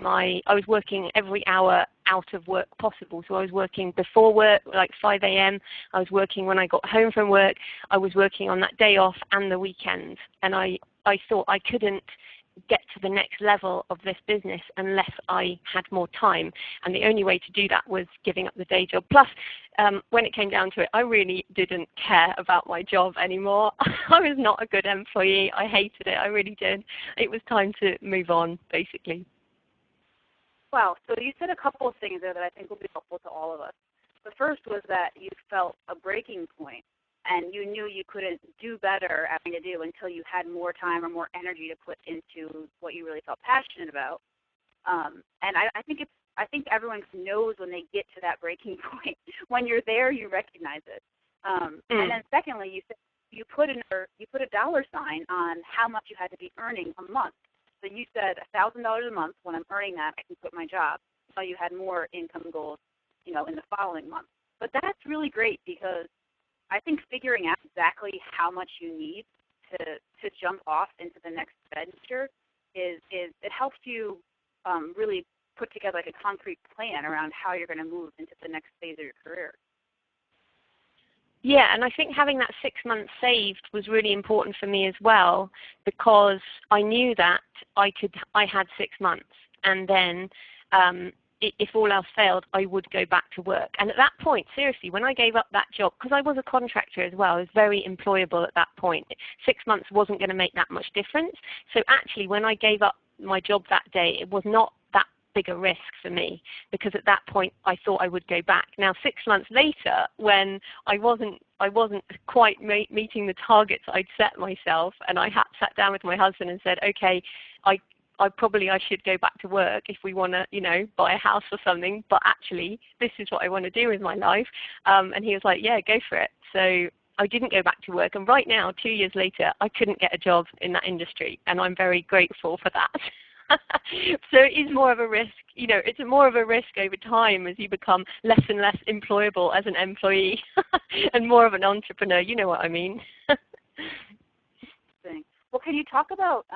I was working every hour out of work possible. So I was working before work, like 5 a.m. I was working when I got home from work. I was working on that day off and the weekends. And I thought I couldn't get to the next level of this business unless I had more time. And the only way to do that was giving up the day job. Plus, when it came down to it, I really didn't care about my job anymore. I was not a good employee. I hated it. I really did. It was time to move on, basically. Wow. So you said a couple of things there that I think will be helpful to all of us. The first was that you felt a breaking point, and you knew you couldn't do better at having to do until you had more time or more energy to put into what you really felt passionate about. And I think everyone knows when they get to that breaking point. When you're there, you recognize it. And then secondly, you said you put a dollar sign on how much you had to be earning a month. So you said $1,000 a month. When I'm earning that, I can quit my job. So you had more income goals, in the following month. But that's really great, because I think figuring out exactly how much you need to jump off into the next venture is it helps you really put together like a concrete plan around how you're going to move into the next phase of your career. Yeah, and I think having that 6 months saved was really important for me as well, because I knew that I had 6 months, and then if all else failed, I would go back to work. And at that point, seriously, when I gave up that job, because I was a contractor as well, I was very employable at that point. 6 months wasn't going to make that much difference. So actually, when I gave up my job that day, it was not that big a risk for me, because at that point I thought I would go back. Now 6 months later, when I wasn't quite meeting the targets I'd set myself, and I sat down with my husband and said, okay, I should go back to work if we want to, buy a house or something, but actually this is what I want to do with my life. And he was like, yeah, go for it. So I didn't go back to work, and right now, 2 years later, I couldn't get a job in that industry, and I'm very grateful for that. So it is more of a risk, it's more of a risk over time as you become less and less employable as an employee and more of an entrepreneur, you know what I mean. Well, can you talk about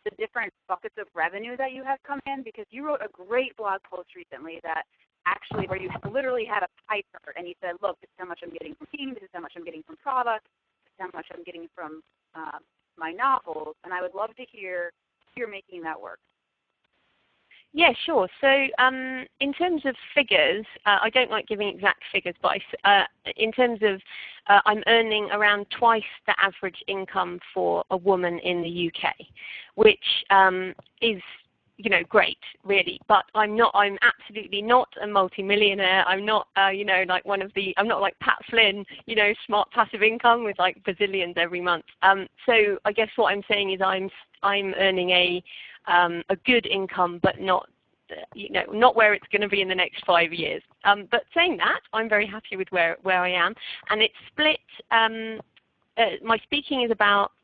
the different buckets of revenue that you have come in? Because you wrote a great blog post recently that actually where you literally had a pie chart, and you said, look, this is how much I'm getting from team, this is how much I'm getting from product, this is how much I'm getting from my novels, and I would love to hear you're making that work. Yeah, sure. So in terms of figures, I don't like giving exact figures, but in terms of I'm earning around twice the average income for a woman in the UK, which is great, really. But I'm absolutely not a multimillionaire. I'm not, I'm not like Pat Flynn, smart passive income with like bazillions every month. So I guess what I'm saying is I'm earning a good income, but not where it's going to be in the next 5 years. But saying that, I'm very happy with where I am, and it's split. My speaking is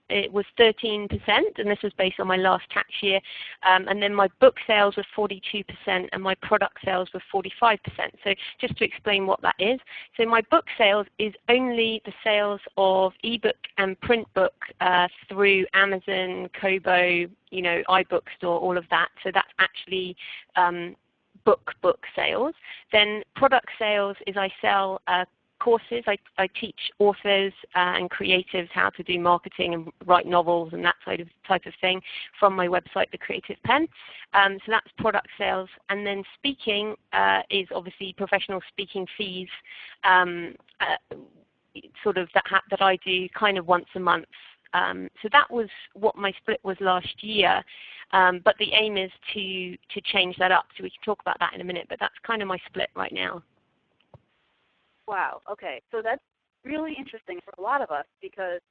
it was 13%, and this was based on my last tax year. And then my book sales were 42%, and my product sales were 45%. So just to explain what that is. So my book sales is only the sales of ebook and print book through Amazon, Kobo, iBookstore, all of that. So that's actually book sales. Then product sales is I sell courses. I teach authors and creatives how to do marketing and write novels and that type of thing from my website, the Creative Penn. So that's product sales. And then speaking is obviously professional speaking fees, sort of that I do kind of once a month. So that was what my split was last year. But the aim is to change that up. So we can talk about that in a minute. But that's kind of my split right now. Wow. Okay. So that's really interesting for a lot of us, because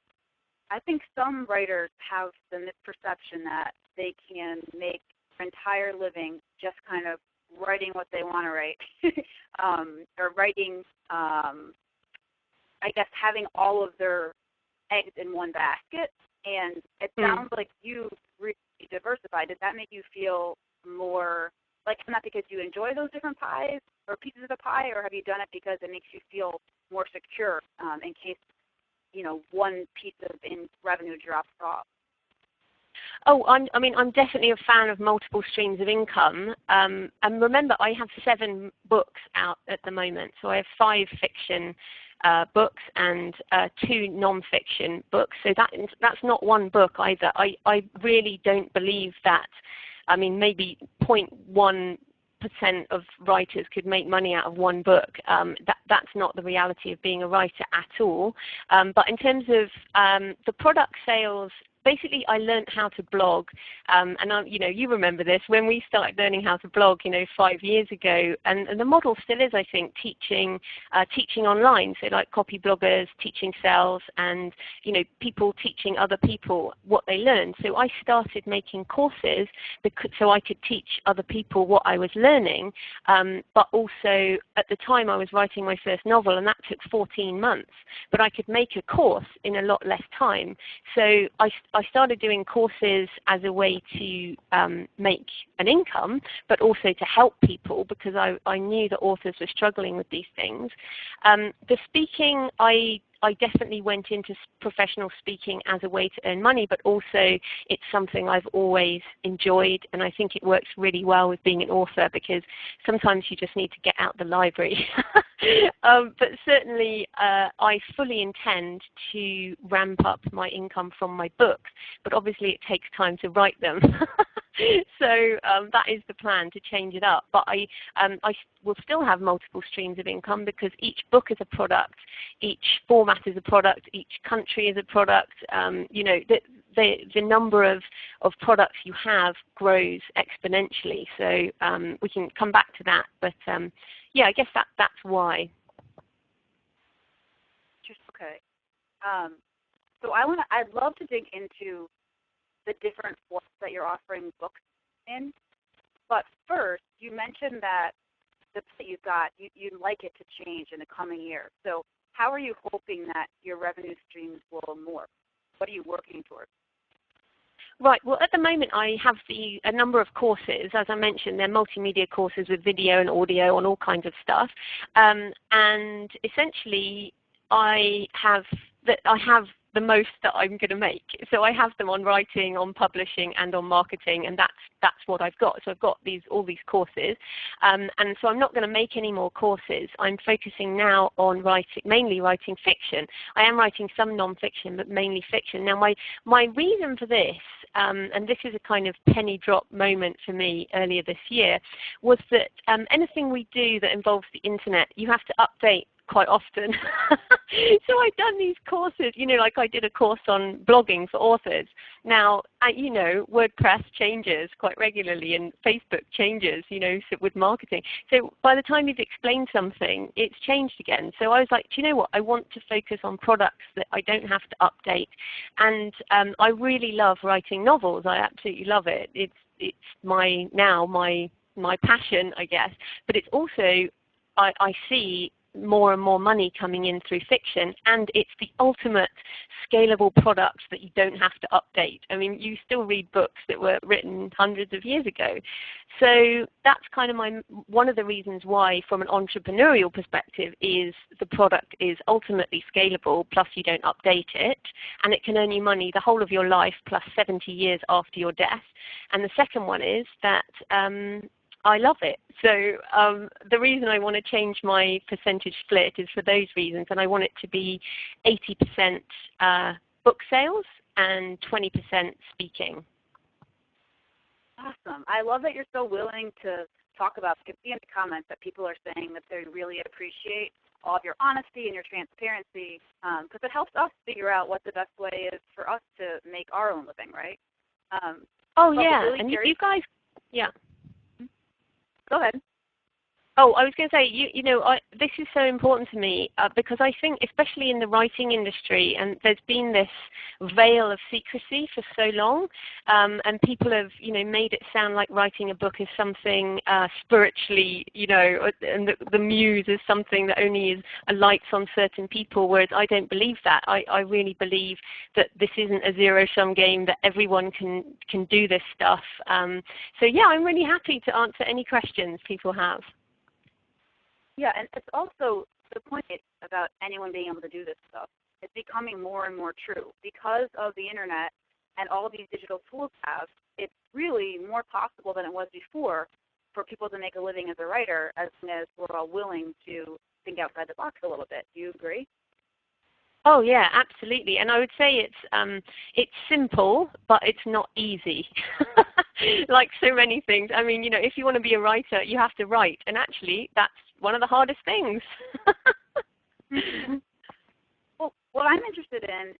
I think some writers have the misperception that they can make their entire living just kind of writing what they want to write, or writing, I guess, having all of their eggs in one basket. And it sounds like you really diversified. Does that make you feel more like, not because you enjoy those different pies or pieces of the pie, or have you done it because it makes you feel more secure in case, one piece of revenue drops off? Oh, I'm definitely a fan of multiple streams of income. And remember, I have 7 books out at the moment. So I have 5 fiction books and 2 non-fiction books. So that's not one book either. I really don't believe that. I mean, maybe 0.1% of writers could make money out of one book. That's not the reality of being a writer at all. But in terms of the product sales, basically I learned how to blog, and you remember this, when we started learning how to blog 5 years ago, and the model still is, I think, teaching online, so like copy bloggers teaching sales, and people teaching other people what they learned. So I started making courses so I could teach other people what I was learning, but also at the time I was writing my first novel, and that took 14 months, but I could make a course in a lot less time. So I started doing courses as a way to make an income, but also to help people, because I knew that authors were struggling with these things. The speaking, I definitely went into professional speaking as a way to earn money, but also it's something I've always enjoyed, and I think it works really well with being an author, because sometimes you just need to get out the library. But certainly I fully intend to ramp up my income from my books, but obviously it takes time to write them. So that is the plan, to change it up. But I will still have multiple streams of income, because each book is a product, each format is a product, each country is a product. The number of products you have grows exponentially. So we can come back to that. But yeah, I guess that's why. Just okay. So I'd love to dig into the different forms that you're offering books in. But first, you mentioned that the book that you've got, you'd like it to change in the coming year. So how are you hoping that your revenue streams will morph? What are you working towards? Right. Well, at the moment, I have a number of courses. As I mentioned, they're multimedia courses with video and audio on all kinds of stuff. And essentially, I have the most that I'm going to make. So I have them on writing, on publishing, and on marketing, and that's what I've got. So I've got all these courses, and so I'm not going to make any more courses. I'm focusing now on mainly writing fiction. I am writing some non-fiction, but mainly fiction. Now my reason for this, and this is a kind of penny drop moment for me earlier this year, was that anything we do that involves the internet, you have to update quite often. So I've done these courses, like I did a course on blogging for authors. Now, WordPress changes quite regularly, and Facebook changes, so with marketing. So by the time you've explained something, it's changed again. So I was like, do you know what? I want to focus on products that I don't have to update. And I really love writing novels. I absolutely love it. It's my passion, I guess. But it's also, I see more and more money coming in through fiction, and it's the ultimate scalable product that you don't have to update. I mean, you still read books that were written hundreds of years ago. So that's kind of one of the reasons why, from an entrepreneurial perspective, is the product is ultimately scalable, plus you don't update it, and it can earn you money the whole of your life plus 70 years after your death. And the second one is that I love it. So the reason I want to change my percentage split is for those reasons, and I want it to be 80% book sales and 20% speaking. Awesome. I love that you're so willing to talk about it. You can see in the comments that people are saying that they really appreciate all of your honesty and your transparency, because it helps us figure out what the best way is for us to make our own living, right? Oh, yeah. Really and you guys, yeah. Go ahead. Oh, I was going to say, this is so important to me because I think, especially in the writing industry, and there's been this veil of secrecy for so long, and people have, made it sound like writing a book is something spiritually, and the muse is something that only is lights on certain people, whereas I don't believe that. I really believe that this isn't a zero-sum game, that everyone can do this stuff. So yeah, I'm really happy to answer any questions people have. Yeah, and it's also the point about anyone being able to do this stuff. It's becoming more and more true. Because of the internet, and all these digital tools have, it's really more possible than it was before for people to make a living as a writer, as long as we're all willing to think outside the box a little bit. Do you agree? Oh yeah, absolutely. And I would say it's simple, but it's not easy. Like so many things. I mean, if you want to be a writer, you have to write, and actually, that's one of the hardest things. Well, what I'm interested in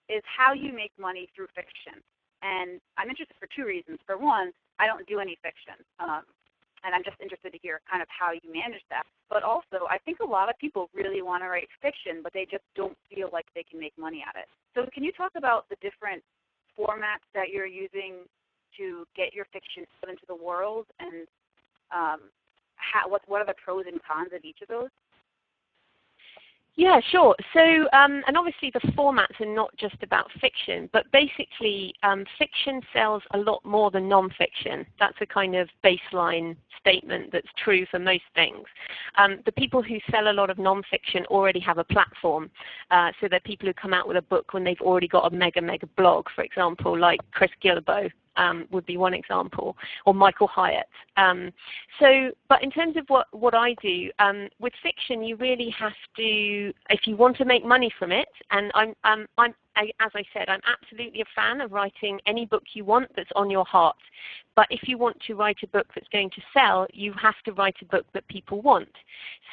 is how you make money through fiction. And I'm interested for two reasons. For one, I don't do any fiction, and I'm just interested to hear kind of how you manage that. But also, I think a lot of people really want to write fiction, but they just don't feel like they can make money at it. So can you talk about the different formats that you're using to get your fiction out into the world, and what are the pros and cons of each of those? Yeah, sure. So, and obviously the formats are not just about fiction, but basically fiction sells a lot more than nonfiction. That's a kind of baseline statement that's true for most things. The people who sell a lot of nonfiction already have a platform. So they're people who come out with a book when they've already got a mega blog, for example, like Chris Gillibo. Would be one example, or Michael Hyatt. But in terms of what I do, with fiction, you really have to, if you want to make money from it, and as I said, I'm absolutely a fan of writing any book you want that's on your heart. But if you want to write a book that's going to sell, you have to write a book that people want.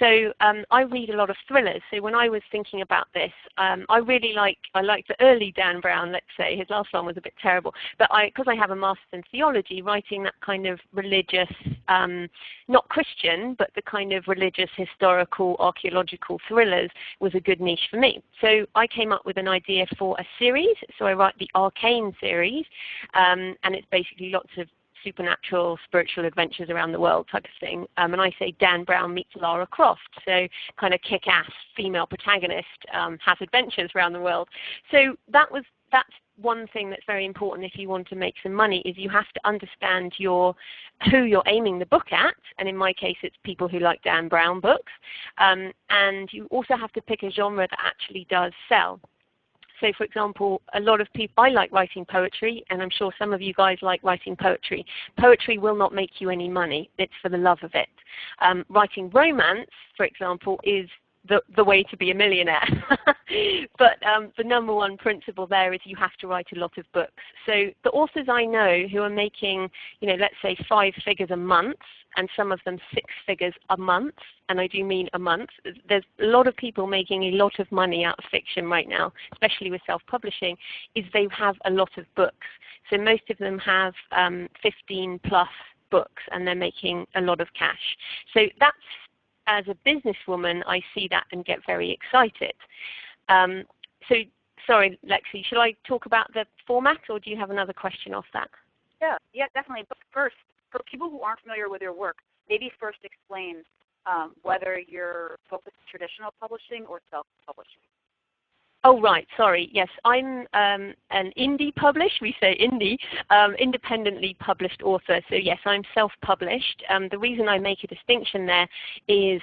So I read a lot of thrillers. So when I was thinking about this, I like the early Dan Brown, let's say. His last one was a bit terrible. But because I have a master's in theology, writing that kind of religious, not Christian, but the kind of religious, historical, archaeological thrillers was a good niche for me. So I came up with an idea for a series. So I write the Arcane series, and it's basically lots of supernatural, spiritual adventures around the world type of thing. And I say Dan Brown meets Lara Croft, so kind of kick-ass female protagonist has adventures around the world. So that's one thing that's very important if you want to make some money, is you have to understand who you're aiming the book at, and in my case it's people who like Dan Brown books, and you also have to pick a genre that actually does sell. So, for example, a lot of people, I like writing poetry, and I'm sure some of you guys like writing poetry. Poetry will not make you any money. It's for the love of it. Writing romance, for example, is the way to be a millionaire. But the number one principle there is you have to write a lot of books. So the authors I know who are making, let's say 5 figures a month, and some of them 6 figures a month, and I do mean a month. There's a lot of people making a lot of money out of fiction right now, especially with self-publishing, is they have a lot of books. So most of them have 15 plus books, and they're making a lot of cash. So that's, as a businesswoman, I see that and get very excited. So, sorry, Lexi, should I talk about the format, or do you have another question off that? Yeah, definitely. But first, for people who aren't familiar with your work, maybe first explain whether you're focused on traditional publishing or self-publishing. Oh, right. Sorry. Yes, I'm an indie published. We say indie, independently published author. So yes, I'm self-published. The reason I make a distinction there is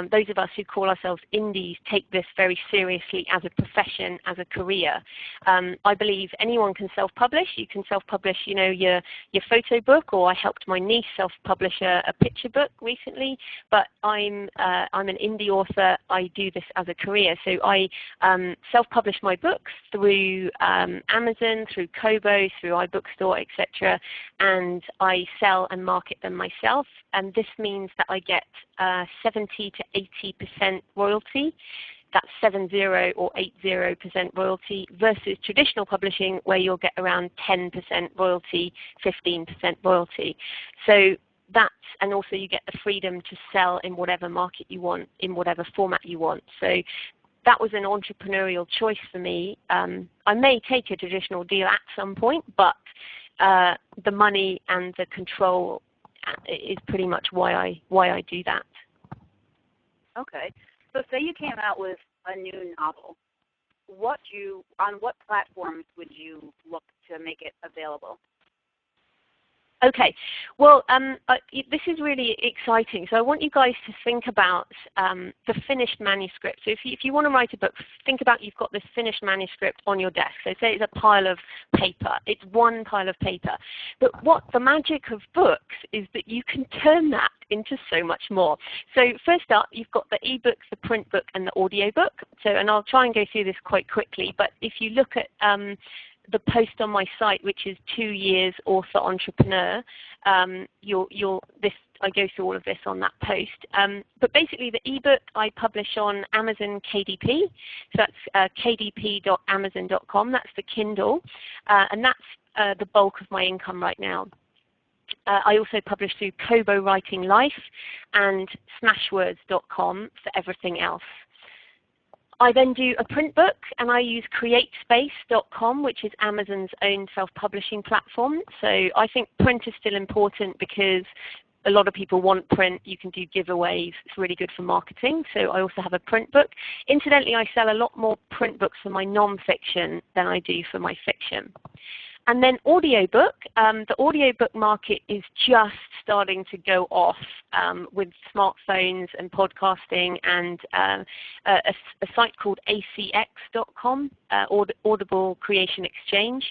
those of us who call ourselves indies take this very seriously as a profession, as a career. I believe anyone can self-publish. You can self-publish, your photo book, or I helped my niece self-publish a picture book recently. But I'm an indie author. I do this as a career. So I self-publish my books through Amazon, through Kobo, through iBookstore, etc. And I sell and market them myself. And this means that I get 70 to 80% royalty. That's 70 or 80% royalty versus traditional publishing, where you'll get around 10% royalty, 15% royalty. So that's, and also you get the freedom to sell in whatever market you want, in whatever format you want. So that was an entrepreneurial choice for me. I may take a traditional deal at some point, but the money and the control is pretty much why I do that. Okay. So say you came out with a new novel. On what platforms would you look to make it available? Okay, well, this is really exciting. So I want you guys to think about the finished manuscript. So if you want to write a book, think about you've got this finished manuscript on your desk. So say it's a pile of paper. It's one pile of paper. But what the magic of books is that you can turn that into so much more. So first up, you've got the ebook, the print book, and the audio book. So, and I'll try and go through this quite quickly. But if you look at the post on my site, which is 2 years author entrepreneur, I go through all of this on that post. But basically the ebook I publish on Amazon KDP. So that's kdp.amazon.com. That's the Kindle. And that's the bulk of my income right now. I also publish through Kobo Writing Life and smashwords.com for everything else. I then do a print book, and I use createspace.com, which is Amazon's own self-publishing platform. So I think print is still important because a lot of people want print. You can do giveaways. It's really good for marketing. So I also have a print book. Incidentally, I sell a lot more print books for my non-fiction than I do for my fiction. And then audiobook. The audiobook market is just starting to go off with smartphones and podcasting and a site called acx.com, Audible Creation Exchange.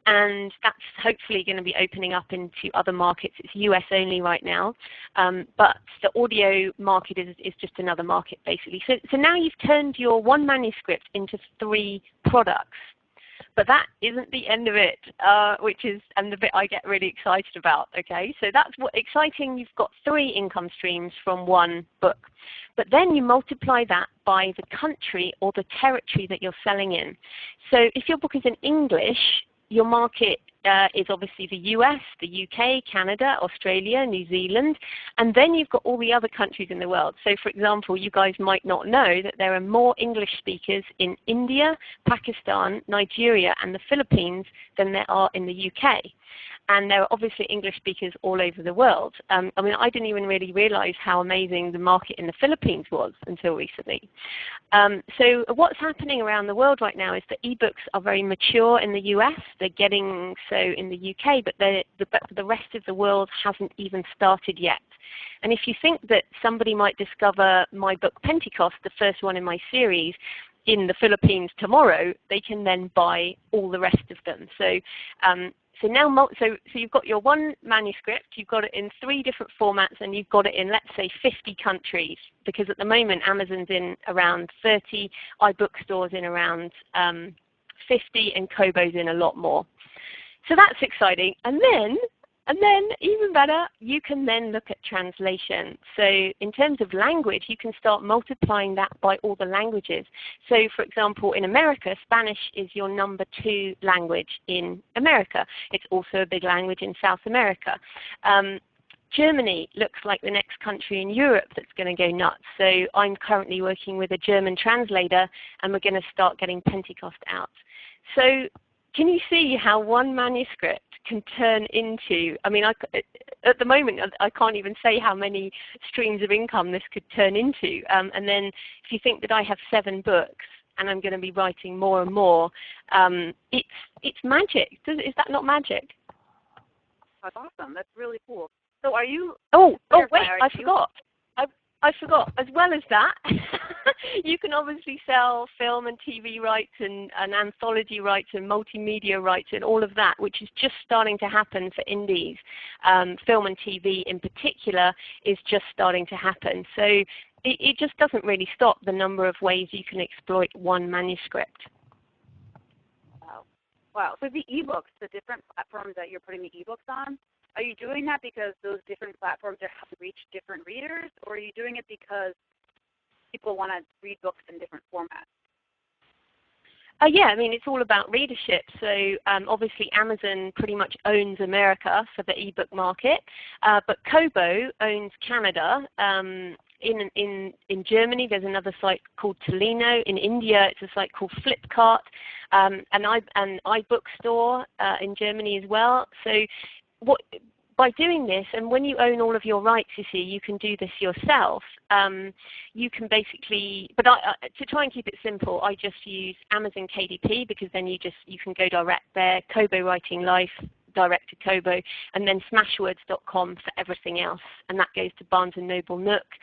And that's hopefully going to be opening up into other markets. It's US only right now. But the audio market is just another market, basically. So now you've turned your one manuscript into 3 products. But that isn't the end of it, and the bit I get really excited about, okay? So that's what exciting. You've got 3 income streams from one book. But then you multiply that by the country or the territory that you're selling in. So if your book is in English, your market is obviously the US, the UK, Canada, Australia, New Zealand, and then you've got all the other countries in the world. So for example, you guys might not know that there are more English speakers in India, Pakistan, Nigeria, and the Philippines than there are in the UK. And there are obviously English speakers all over the world. I mean, I didn't even really realize how amazing the market in the Philippines was until recently. So what's happening around the world right now is that ebooks are very mature in the US. They're getting so in the UK, but the rest of the world hasn't even started yet. And if you think that somebody might discover my book Pentecost, the first one in my series, in the Philippines tomorrow, they can then buy all the rest of them. So now, so you've got your one manuscript, you've got it in 3 different formats, and you've got it in, let's say, 50 countries, because at the moment Amazon's in around 30, iBookstore's in around 50, and Kobo's in a lot more. So that's exciting. And then even better, you can then look at translation. So in terms of language, you can start multiplying that by all the languages. So for example, in America, Spanish is your number 2 language in America. It's also a big language in South America. Germany looks like the next country in Europe that's going to go nuts. So I'm currently working with a German translator, and we're going to start getting Pentecost out. So can you see how one manuscript can turn into, I mean, at the moment, I can't even say how many streams of income this could turn into. And then if you think that I have 7 books and I'm going to be writing more and more, it's magic. Is that not magic? That's awesome. That's really cool. So are you... Oh wait, I forgot. I forgot. As well as that, you can obviously sell film and TV rights and anthology rights and multimedia rights and all of that, which is just starting to happen for indies. Film and TV in particular is just starting to happen. So it just doesn't really stop the number of ways you can exploit one manuscript. Wow. So the ebooks, the different platforms that you're putting the ebooks on, are you doing that because those different platforms are helping reach different readers, or are you doing it because people want to read books in different formats? Yeah, I mean, it's all about readership. So obviously Amazon pretty much owns America for the ebook market, but Kobo owns Canada. In Germany, there's another site called Tolino. In India, it's a site called Flipkart, and iBookstore in Germany as well. So by doing this, and when you own all of your rights, you see, you can do this yourself. You can basically, but to try and keep it simple, I just use Amazon KDP, because then you can go direct there. Kobo Writing Life, direct to Kobo, and then smashwords.com for everything else, and that goes to Barnes & Noble Nook,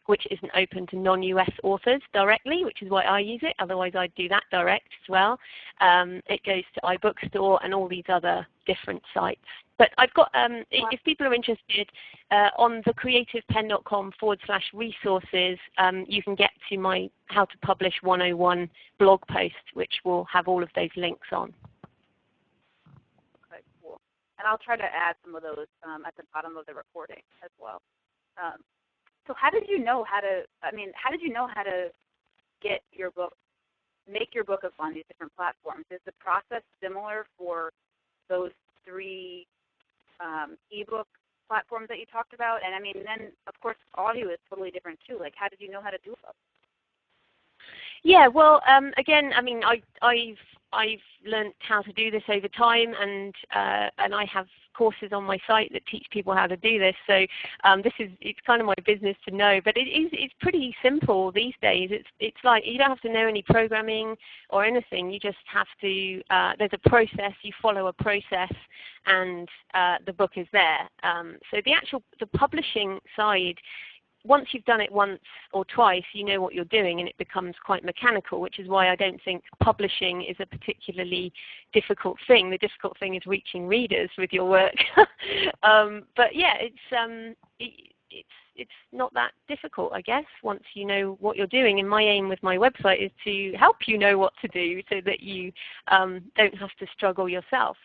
which isn't open to non-US authors directly, which is why I use it. Otherwise, I'd do that direct as well. It goes to iBookstore and all these other different sites. But I've got, if people are interested, on thecreativepenn.com/resources, you can get to my How to Publish 101 blog post, which will have all of those links on. Okay, cool. And I'll try to add some of those at the bottom of the recording as well. So how did you know how to, get your book, make your book up on these different platforms? Is the process similar for those 3 ebook platforms that you talked about? And I mean, then of course audio is totally different too. Like, how did you know how to do it? Yeah, well, again, I mean, I've learned how to do this over time, and I have courses on my site that teach people how to do this. So it's kind of my business to know, but it's pretty simple these days. It's like you don't have to know any programming or anything. You just have to. There's a process. You follow a process, and the book is there. So the publishing side, once you've done it once or twice, you know what you're doing, and it becomes quite mechanical, which is why I don't think publishing is a particularly difficult thing. The difficult thing is reaching readers with your work. But yeah, it's not that difficult, I guess, once you know what you're doing. And my aim with my website is to help you know what to do so that you don't have to struggle yourself.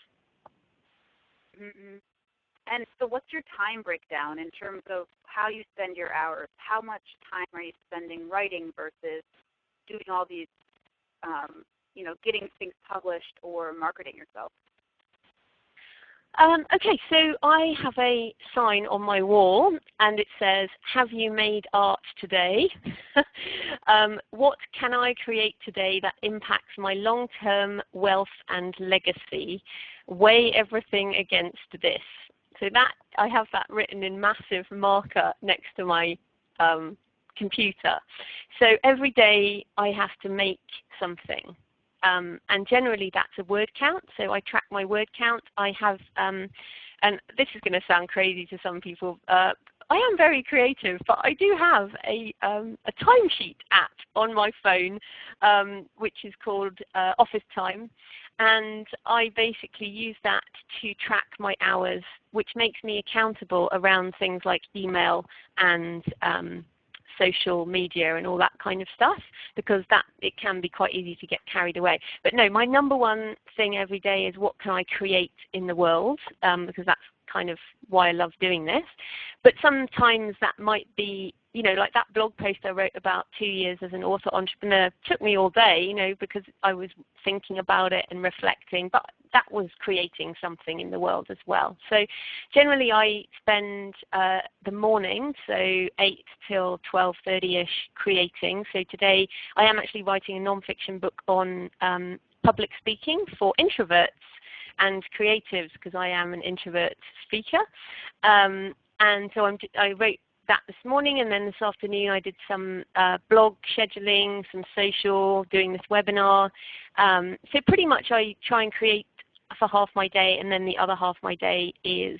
Mm-hmm. And so what's your time breakdown in terms of how you spend your hours? How much time are you spending writing versus doing all these, getting things published or marketing yourself? Okay, so I have a sign on my wall, and it says, "Have you made art today?" What can I create today that impacts my long-term wealth and legacy? Weigh everything against this. So that I have that written in massive marker next to my computer. So every day I have to make something. And generally that's a word count. So I track my word count. I have, and this is going to sound crazy to some people, I am very creative, but I do have a timesheet app on my phone, which is called Office Time. And I basically use that to track my hours, which makes me accountable around things like email and social media and all that kind of stuff, because it can be quite easy to get carried away. But no, my number one thing every day is what can I create in the world, because that's kind of why I love doing this. But sometimes that might be, like that blog post I wrote about 2 years as an author entrepreneur took me all day, because I was thinking about it and reflecting, but that was creating something in the world as well. So generally I spend the morning, so 8 till 12:30ish creating. So today I am actually writing a nonfiction book on public speaking for introverts and creatives, because I am an introvert speaker. And so I wrote that this morning, and then this afternoon I did some blog scheduling, some social, doing this webinar. So pretty much I try and create for half my day, and then the other half my day is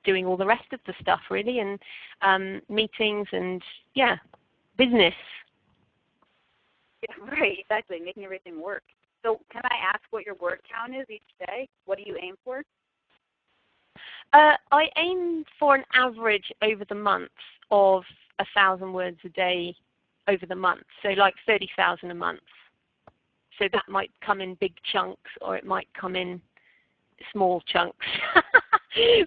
doing all the rest of the stuff really, and meetings and business. Yeah, right, exactly, making everything work. So can I ask what your word count is each day? What do you aim for? I aim for an average over the month of 1,000 words a day over the month, so like 30,000 a month. So that might come in big chunks, or it might come in small chunks.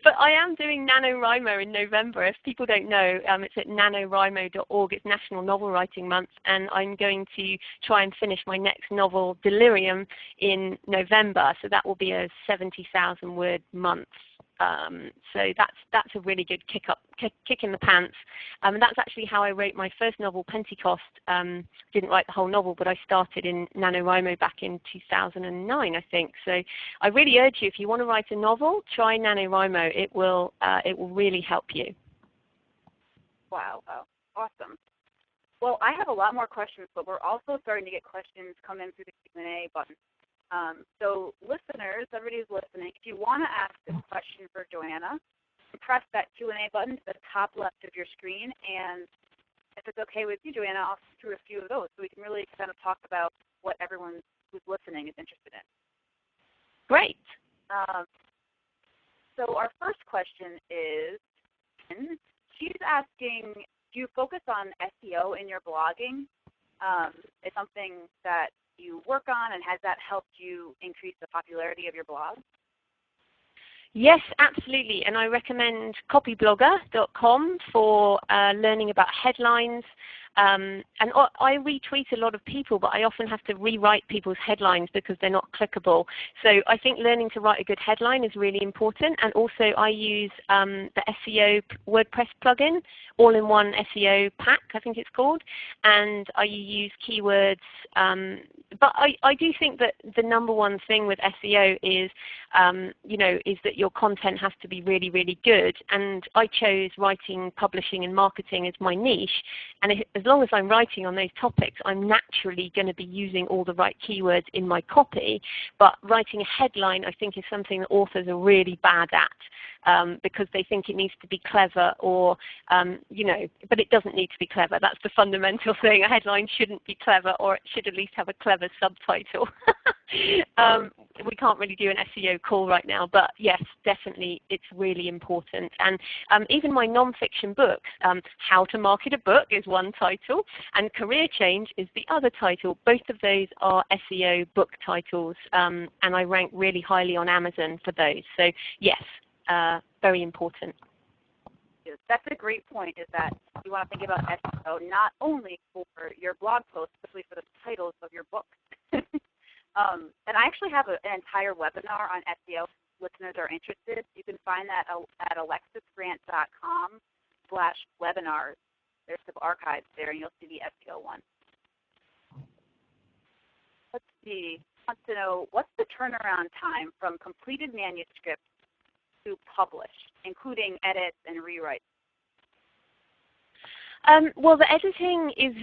But I am doing NaNoWriMo in November. If people don't know, it's at nanowrimo.org. It's National Novel Writing Month, and I'm going to try and finish my next novel, Delirium, in November. So that will be a 70,000 word month. So that's a really good kick in the pants. And that's actually how I wrote my first novel, Pentecost. Didn't write the whole novel, but I started in NaNoWriMo back in 2009, I think. So I really urge you, if you want to write a novel, try NaNoWriMo. It will really help you. Wow, awesome. Well, I have a lot more questions, but we're also starting to get questions come in through the Q&A button. So listeners, everybody who's listening, if you want to ask a question for Joanna, press that Q&A button to the top left of your screen, and if it's okay with you, Joanna, I'll go through a few of those so we can really kind of talk about what everyone who's listening is interested in. Great. So our first question is, she's asking, do you focus on SEO in your blogging? It's something that you work on, and has that helped you increase the popularity of your blog? Yes, absolutely, and I recommend copyblogger.com for learning about headlines. And I retweet a lot of people, but I often have to rewrite people's headlines because they're not clickable. So I think learning to write a good headline is really important. And also I use the SEO WordPress plugin, all-in-one SEO pack, I think it's called. And I use keywords. But I do think that the number one thing with SEO is, is that your content has to be really, really good. And I chose writing, publishing, and marketing as my niche. And as long as I'm writing on those topics, I'm naturally going to be using all the right keywords in my copy. But writing a headline, I think, is something that authors are really bad at because they think it needs to be clever or, but it doesn't need to be clever. That's the fundamental thing. A headline shouldn't be clever, or it should at least have a clever subtitle. We can't really do an SEO call right now, but yes, definitely it's really important. And even my non-fiction books, How to Market a Book is one title, and Career Change is the other title. Both of those are SEO book titles, and I rank really highly on Amazon for those. So yes, very important. That's a great point, is that you want to think about SEO not only for your blog posts, especially for the titles of your books. And I actually have an entire webinar on SEO. Listeners are interested. You can find that at alexisgrant.com/webinars. There's some archives there, and you'll see the SEO one. Let's see. I want to know, what's the turnaround time from completed manuscript to published, including edits and rewrites? Well, the editing is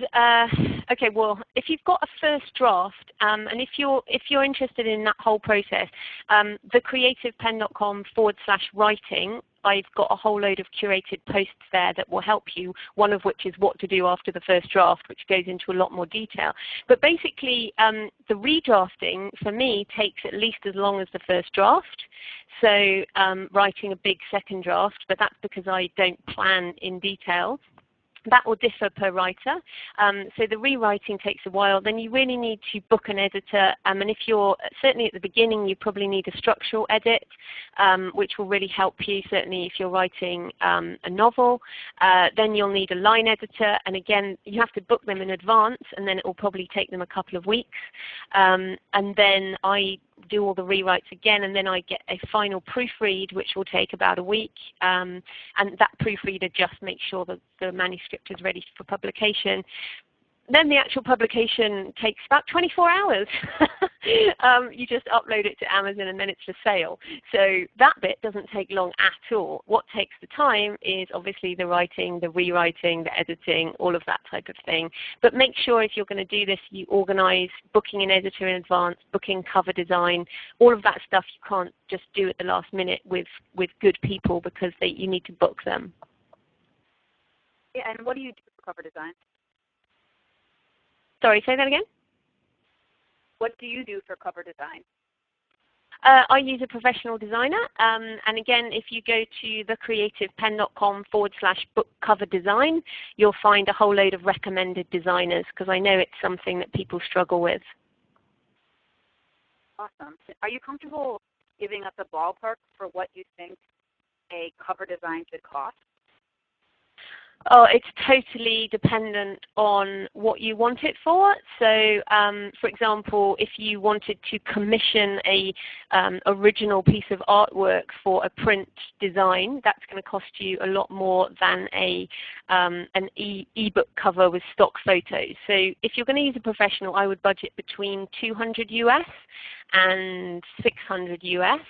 okay. Well, if you've got a first draft, and if you're interested in that whole process, the creativepenn.com/writing. I've got a whole load of curated posts there that will help you, one of which is what to do after the first draft, which goes into a lot more detail. But basically, the redrafting, for me, takes at least as long as the first draft. So writing a big second draft, but that's because I don't plan in detail. That will differ per writer. So the rewriting takes a while. Then you really need to book an editor. And if you're, certainly at the beginning, you probably need a structural edit, which will really help you, certainly if you're writing a novel. Then you'll need a line editor. And again, you have to book them in advance, and then it will probably take them a couple of weeks. And then I do all the rewrites again, and then I get a final proofread, which will take about a week. And that proofreader just makes sure that the manuscript is ready for publication. Then the actual publication takes about 24 hours. You just upload it to Amazon and then it's for sale. So that bit doesn't take long at all. What takes the time is obviously the writing, the rewriting, the editing, all of that type of thing. But make sure if you're going to do this, you organize booking an editor in advance, booking cover design, all of that stuff you can't just do at the last minute with good people, because you need to book them. Yeah, and what do you do for cover design? Sorry, say that again? What do you do for cover design? I use a professional designer, and again, if you go to thecreativepenn.com/book cover design, you'll find a whole load of recommended designers, because I know it's something that people struggle with. Awesome. Are you comfortable giving us a ballpark for what you think a cover design should cost? Oh, it's totally dependent on what you want it for. So, for example, if you wanted to commission a original piece of artwork for a print design, that's going to cost you a lot more than an e-book cover with stock photos. So, if you're going to use a professional, I would budget between $200 US and $600 US.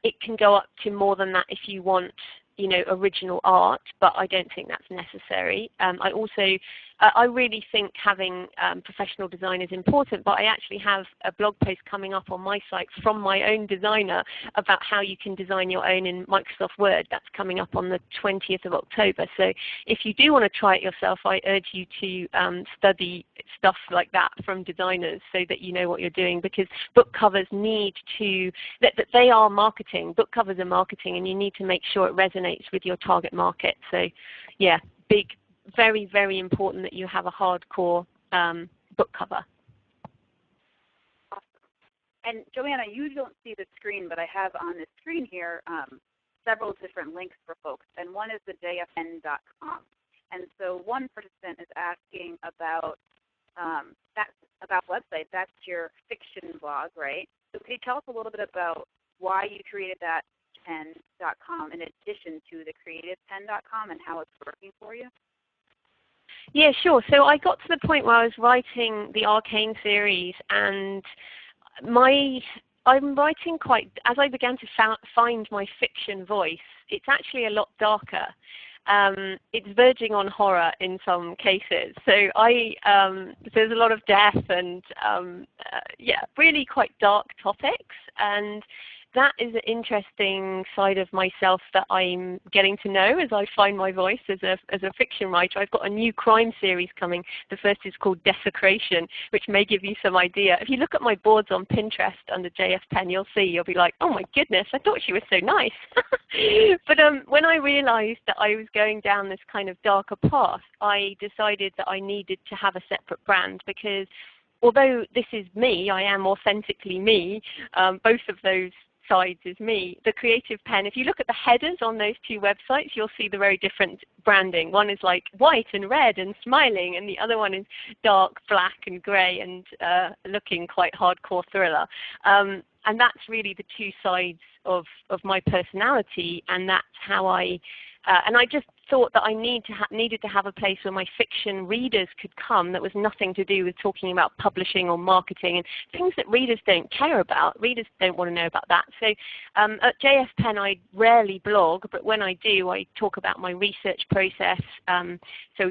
It can go up to more than that if you want original art, but I don't think that's necessary. I also I really think having professional design is important, but I actually have a blog post coming up on my site from my own designer about how you can design your own in Microsoft Word. That's coming up on the 20th of October. So if you do want to try it yourself, I urge you to study stuff like that from designers so that you know what you're doing, because book covers need to, that they are marketing. Book covers are marketing, and you need to make sure it resonates with your target market. So yeah, very, very important that you have a hardcore book cover. Awesome. And Joanna, you don't see the screen, but I have on the screen here several different links for folks, and one is the jfpenn.com. And so one participant is asking about that website. That's your fiction blog, right? So can you tell us a little bit about why you created that Penn.com in addition to the CreativePenn.com and how it's working for you? Yeah, sure. So I got to the point where I was writing the Arcane series, and I'm writing as I began to find my fiction voice, it's actually a lot darker. It's verging on horror in some cases. So there's a lot of death and yeah, really quite dark topics, and that is an interesting side of myself that I'm getting to know as I find my voice as a fiction writer. I've got a new crime series coming. The first is called Desecration, which may give you some idea. If you look at my boards on Pinterest under JF Penn, you'll be like, oh my goodness, I thought she was so nice. But when I realized that I was going down this kind of darker path, I decided that I needed to have a separate brand, because although this is me, I am authentically me, both of those sides is me. The Creative Penn, if you look at the headers on those two websites, you'll see the very different branding. One is like white and red and smiling, and the other one is dark, black and grey and looking quite hardcore thriller. And that's really the two sides of my personality, and that's how and I just thought that I needed to have a place where my fiction readers could come that was nothing to do with talking about publishing or marketing and things that readers don't care about. Readers don't want to know about that. So at JF Penn, I rarely blog, but when I do, I talk about my research process. So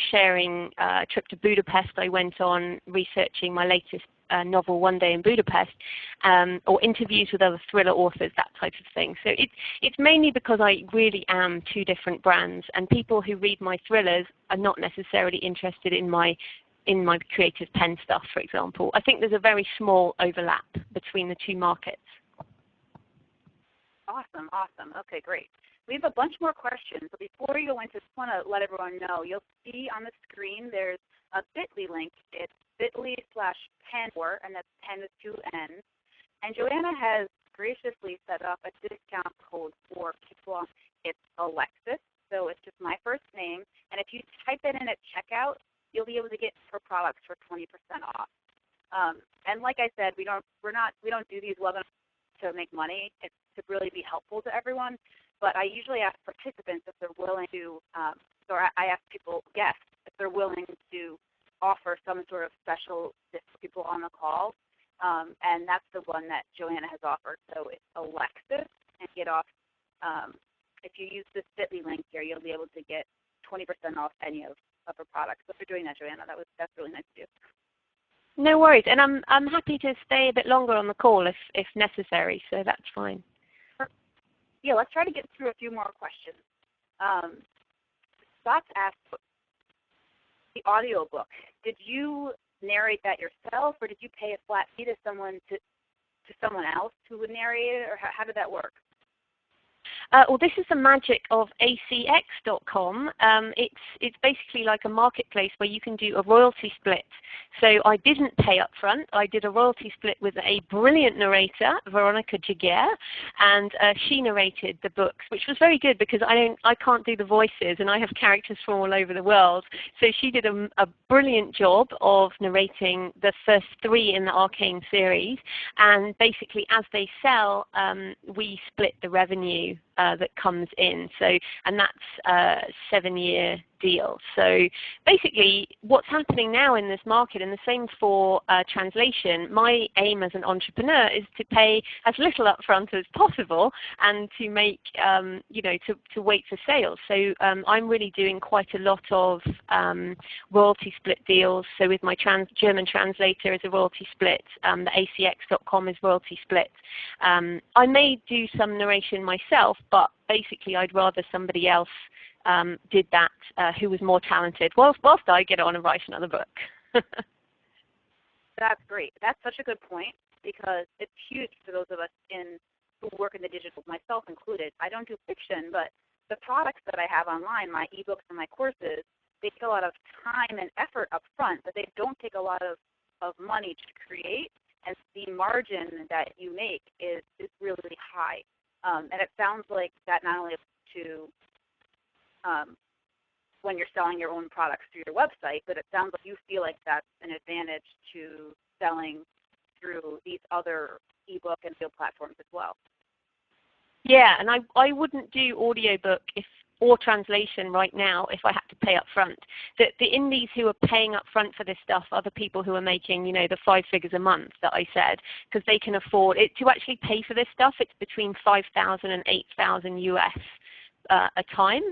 sharing a trip to Budapest I went on, researching my latest novel, One Day in Budapest, or interviews with other thriller authors, that type of thing. So it's mainly because I really am two different brands, and people who read my thrillers are not necessarily interested in my Creative Penn stuff, for example. I think there's a very small overlap between the two markets. Awesome, awesome. Okay, great. We have a bunch more questions, but before you go into, I just want to let everyone know, you'll see on the screen there's a bit.ly link. It's bit.ly/Penn4, and that's Penn with two N's. And Joanna has graciously set up a discount code for people. It's Alexis, so it's just my first name. And if you type it in at checkout, you'll be able to get her products for 20% off. And like I said, we don't do these webinars to make money. It's to really be helpful to everyone. But I usually ask participants if they're willing to, or I ask guests, if they're willing to offer some sort of special gift for people on the call, and that's the one that Joanna has offered. So it's Alexis, and get off. If you use this bit.ly link here, you'll be able to get 20% off any of her products. So for doing that, Joanna, that's really nice of you. No worries, and I'm happy to stay a bit longer on the call if necessary. So that's fine. Yeah, let's try to get through a few more questions. Scott's asked, the audiobook, did you narrate that yourself, or did you pay a flat fee to someone else who would narrate it, or how did that work? Well, this is the magic of acx.com. It's basically like a marketplace where you can do a royalty split. So I didn't pay up front. I did a royalty split with a brilliant narrator, Veronica Jaguer, and she narrated the books, which was very good because I can't do the voices, and I have characters from all over the world. So she did a brilliant job of narrating the first 3 in the Arcane series, and basically as they sell, we split the revenue that comes in. So, and that's a 7-year deal. So basically what's happening now in this market, and the same for translation, my aim as an entrepreneur is to pay as little upfront as possible and to make, to wait for sales. So I'm really doing quite a lot of royalty split deals. So with my German translator is a royalty split, the acx.com is royalty split. I may do some narration myself, but basically I'd rather somebody else did that who was more talented whilst I get on and write another book. That's great. That's such a good point, because it's huge for those of us who work in the digital, myself included. I don't do fiction, but the products that I have online, my ebooks and my courses, they take a lot of time and effort up front, but they don't take a lot of money to create, and the margin that you make is really high. And it sounds like that not only to when you're selling your own products through your website, but it sounds like you feel like that's an advantage to selling through these other ebook and video platforms as well. Yeah, and I wouldn't do audiobook or translation right now if I had to pay up front. The indies who are paying up front for this stuff are the people who are making, the 5 figures a month that I said, because they can afford it to actually pay for this stuff. It's between 5,000 and 8,000 US a time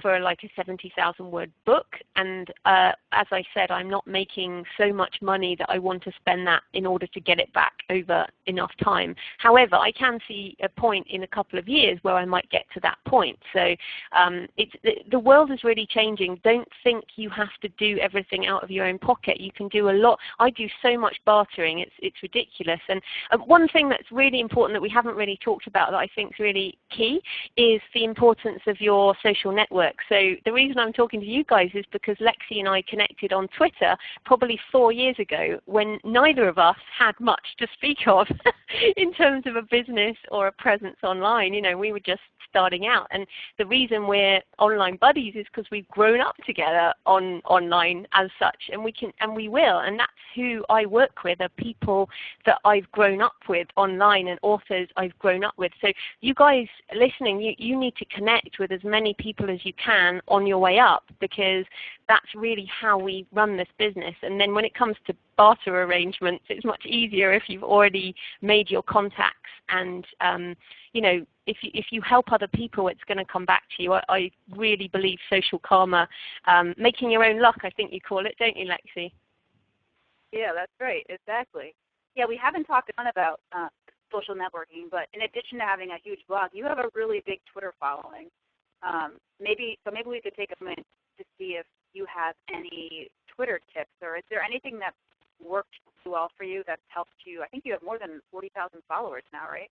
for like a 70,000 word book. And as I said, I'm not making so much money that I want to spend that in order to get it back over enough time. However, I can see a point in a couple of years where I might get to that point. So the world is really changing. Don't think you have to do everything out of your own pocket. You can do a lot. I do so much bartering. It's ridiculous. And one thing that's really important that we haven't really talked about that I think is really key is the importance of your social network. So the reason I'm talking to you guys is because Lexi and I connected on Twitter probably 4 years ago when neither of us had much to speak of in terms of a business or a presence online. We were just starting out. And the reason we're online buddies is because we've grown up together online as such, and we will. And that's who I work with, are people that I've grown up with online and authors I've grown up with. So you guys listening, you need to connect with as many people as you can on your way up, because that's really how we run this business. And then when it comes to barter arrangements, it's much easier if you've already made your contacts. And if you help other people, it's going to come back to you. I really believe social karma, making your own luck, I think you call it, don't you, Lexi? Yeah, that's right. Exactly. Yeah, we haven't talked a ton about social networking, but in addition to having a huge blog, you have a really big Twitter following. Maybe we could take a minute to see if you have any Twitter tips, or is there anything that worked well for you that's helped you? I think you have more than 40,000 followers now, right?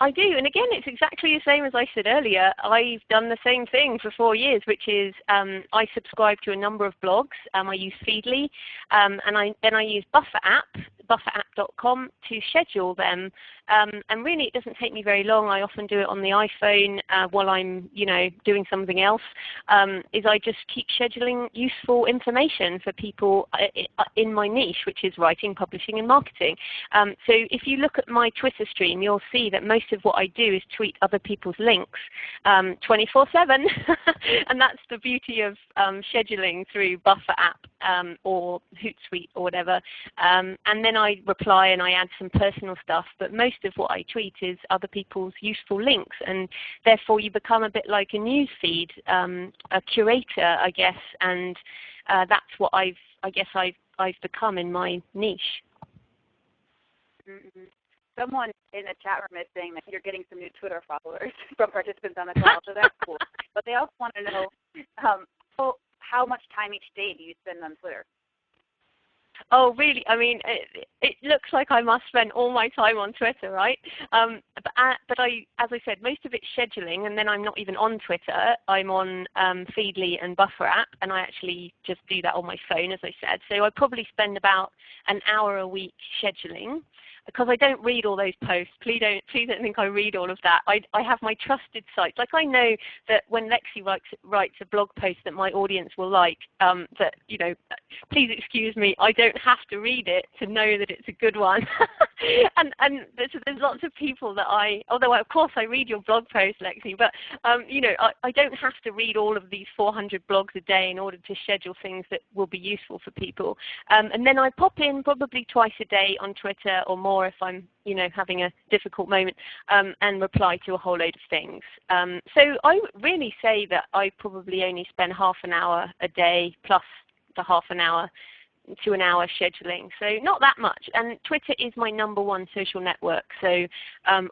I do, and again, it's exactly the same as I said earlier. I've done the same thing for 4 years, which is I subscribe to a number of blogs. I use Feedly, and then I use bufferapp.com to schedule them. And really, it doesn't take me very long. I often do it on the iPhone while I'm, doing something else. Is I just keep scheduling useful information for people in my niche, which is writing, publishing, and marketing. So if you look at my Twitter stream, you'll see that most of what I do is tweet other people's links 24/7, and that's the beauty of scheduling through Buffer app or Hootsuite or whatever. And then I reply and I add some personal stuff, but most of what I tweet is other people's useful links, and therefore you become a bit like a news feed, a curator, I guess, and that's what I've become in my niche. Mm-hmm. Someone in the chat room is saying that you're getting some new Twitter followers from participants on the call, so that's cool. But they also want to know how much time each day do you spend on Twitter? Oh, really? I mean, it looks like I must spend all my time on Twitter, right? But as I said, most of it's scheduling, and then I'm not even on Twitter. I'm on Feedly and Buffer app, and I actually just do that on my phone, as I said. So I probably spend about an hour a week scheduling. because I don't read all those posts. Please don't think I read all of that. I have my trusted sites. Like, I know that when Lexi writes a blog post that my audience will like, that, you know, please excuse me, I don't have to read it to know that it's a good one. and there's lots of people that although of course I read your blog post, Lexi, but you know, I don't have to read all of these 400 blogs a day in order to schedule things that will be useful for people. And then I pop in probably twice a day on Twitter or more if I'm, you know, having a difficult moment, and reply to a whole load of things. So I would really say that I probably only spend half an hour a day plus the half an hour to an hour scheduling. So not that much. And Twitter is my #1 social network. So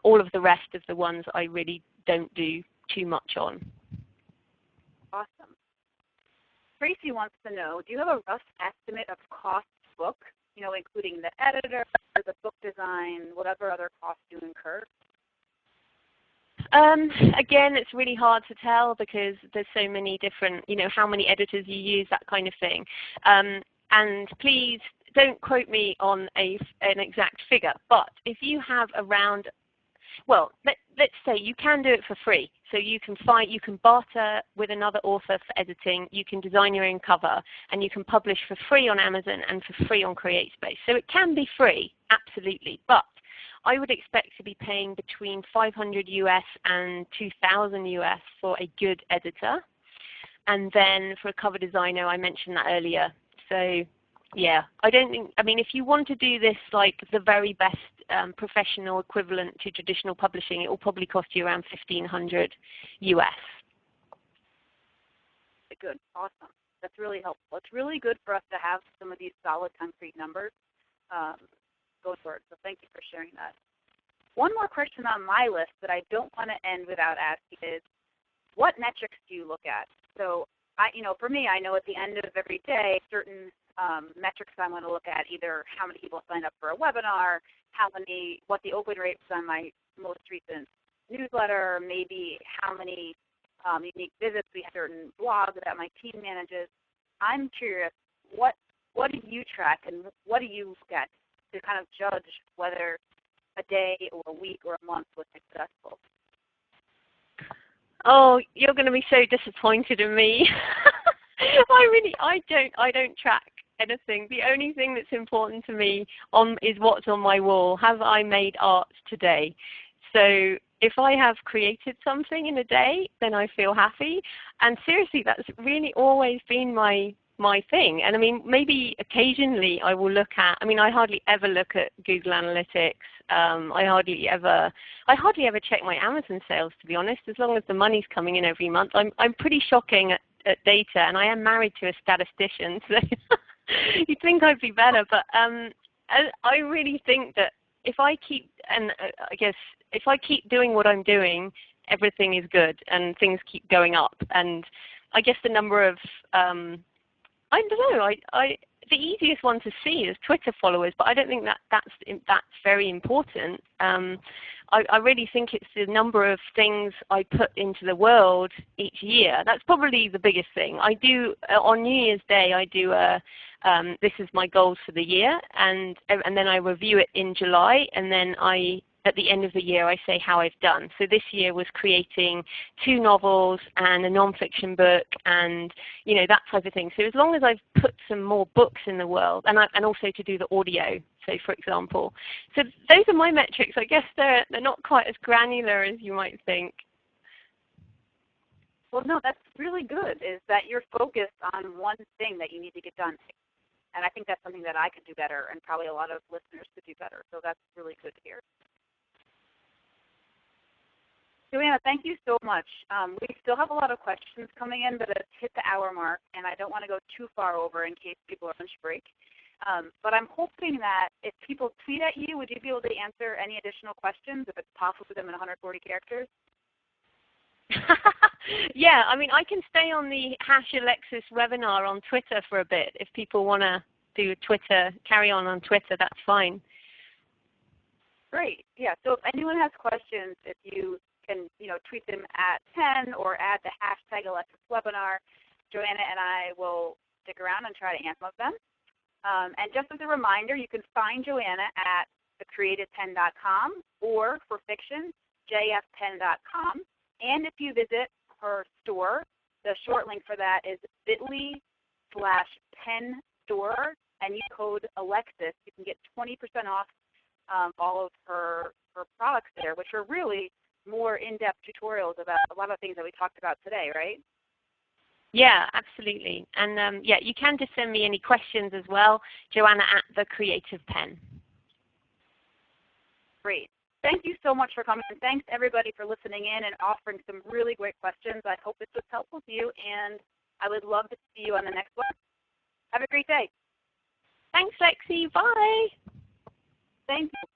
all of the rest of the ones I really don't do too much on. Awesome. Tracy wants to know, do you have a rough estimate of cost book, you know, including the editor, the book design, whatever other costs you incur? Again, it's really hard to tell because there's so many different, you know, how many editors you use, that kind of thing. And please don't quote me on an exact figure, but if you have around, well, let's say you can do it for free. So you can barter with another author for editing, you can design your own cover, and you can publish for free on Amazon and for free on CreateSpace. So it can be free, absolutely, but I would expect to be paying between $500 US and $2,000 US for a good editor. And then for a cover designer, I mentioned that earlier. So yeah, I mean, if you want to do this like the very best professional equivalent to traditional publishing, it will probably cost you around $1,500 US. Good, awesome. That's really helpful. It's really good for us to have some of these solid, concrete numbers going forward. So thank you for sharing that. One more question on my list that I don't want to end without asking is, what metrics do you look at? So, for me, I know at the end of every day, certain metrics I want to look at, either how many people signed up for a webinar, what the open rate was on my most recent newsletter, maybe how many unique visits we have, certain blogs that my team manages. I'm curious, what do you track and what do you look at to kind of judge whether a day or a week or a month was successful? Oh, you're going to be so disappointed in me. I don't track anything. The only thing that's important to me is what's on my wall. Have I made art today? So if I have created something in a day, then I feel happy. And seriously, that's really always been my thing. And I mean, maybe occasionally I will look at, I hardly ever look at Google Analytics. I hardly ever check my Amazon sales, to be honest, as long as the money's coming in every month. I'm pretty shocking at data, and I am married to a statistician, so you'd think I'd be better. But I really think that if I keep doing what I'm doing, everything is good and things keep going up. And I guess the number of I don't know. The easiest one to see is Twitter followers, but I don't think that's very important. I really think it's the number of things I put into the world each year. That's probably the biggest thing. I do on New Year's Day. I do this is my goals for the year, and then I review it in July, and then at the end of the year, I say how I've done. So this year was creating 2 novels and a nonfiction book, and that type of thing. So as long as I've put some more books in the world, and also to do the audio. So for example, so those are my metrics. I guess they're not quite as granular as you might think. Well, no, that's really good. Is that you're focused on one thing that you need to get done. And I think that's something that I could do better, and probably a lot of listeners could do better. So that's really good to hear. Joanna, thank you so much. We still have a lot of questions coming in, but it's hit the hour mark, and I don't want to go too far over in case people are on lunch break. But I'm hoping that if people tweet at you, would you be able to answer any additional questions, if it's possible for them in 140 characters? Yeah, I can stay on the #Alexis webinar on Twitter for a bit. If people want to do carry on Twitter, that's fine. Great. Yeah, so if anyone has questions, if you can tweet them at Penn or add the #AlexisWebinar, Joanna and I will stick around and try to answer some of them. And just as a reminder, you can find Joanna at thecreativepenn.com, or for fiction, jfpenn.com. And if you visit her store, the short link for that is bit.ly/PennStore, and use code Alexis. You can get 20% off all of her products there, which are really more in-depth tutorials about a lot of things that we talked about today, right? Yeah, absolutely. And yeah, you can just send me any questions as well, Joanna at the Creative Penn. Great. Thank you so much for coming, and thanks everybody for listening in and offering some really great questions. I hope this was helpful to you, and I would love to see you on the next one. Have a great day. Thanks, Lexi. Bye. Thank you.